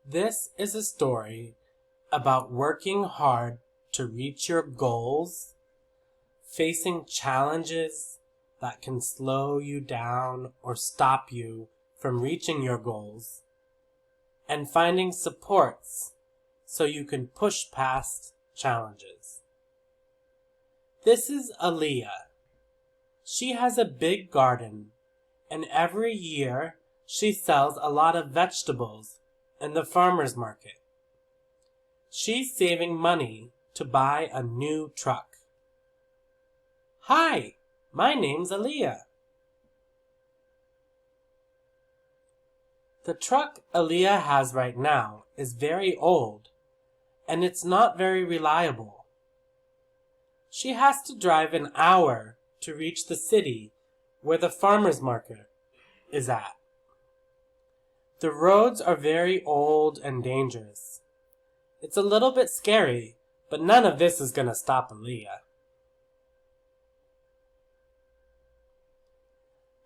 This is a story about working hard to reach your goals, facing challenges that can slow you down or stop you from reaching your goals, and finding supports so you can push past challenges. This is Aaliyah. She has a big garden, and every year she sells a lot of vegetables in the farmer's market. She's saving money to buy a new truck. Hi, my name's Aaliyah. The truck Aaliyah has right now is very old, and it's not very reliable. She has to drive an hour to reach the city where the farmer's market is at. The roads are very old and dangerous. It's a little bit scary, but none of this is going to stop Aaliyah.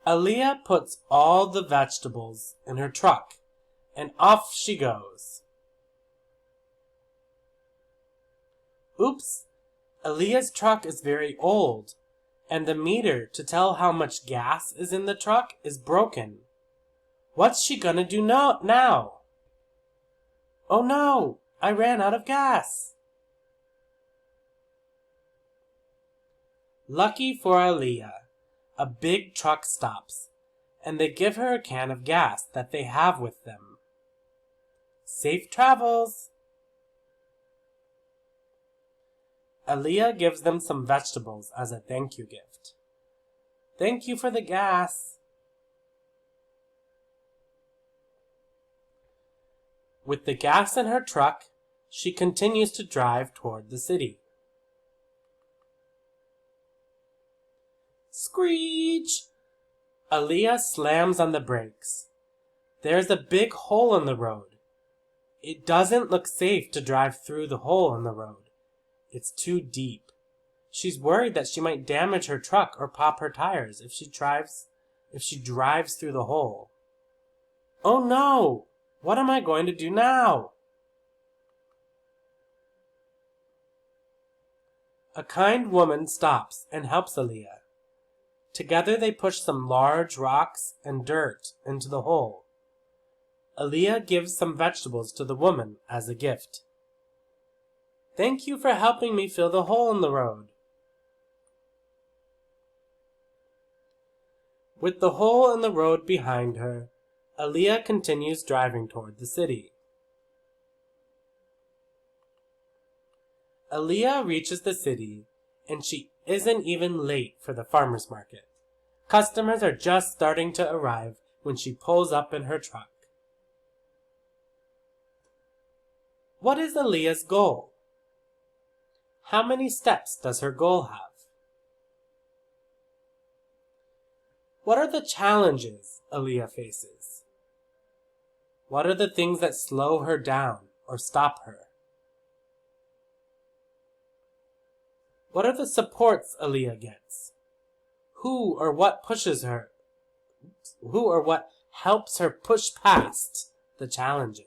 Aaliyah puts all the vegetables in her truck, and off she goes. Oops, Aaliyah's truck is very old, and the meter to tell how much gas is in the truck is broken. What's she gonna do now? Oh no, I ran out of gas. Lucky for Aaliyah, a big truck stops, and they give her a can of gas that they have with them. Safe travels! Aaliyah gives them some vegetables as a thank you gift. Thank you for the gas. With the gas in her truck, she continues to drive toward the city. Screech! Aaliyah slams on the brakes. There's a big hole in the road. It doesn't look safe to drive through the hole in the road. It's too deep. She's worried that she might damage her truck or pop her tires if she drives through the hole. Oh no! What am I going to do now? A kind woman stops and helps Aaliyah. Together they push some large rocks and dirt into the hole. Aaliyah gives some vegetables to the woman as a gift. Thank you for helping me fill the hole in the road. With the hole in the road behind her, Aaliyah continues driving toward the city. Aaliyah reaches the city, and she isn't even late for the farmer's market. Customers are just starting to arrive when she pulls up in her truck. What is Aaliyah's goal? How many steps does her goal have? What are the challenges Aaliyah faces? What are the things that slow her down or stop her? What are the supports Aaliyah gets? Who or what helps her push past the challenges?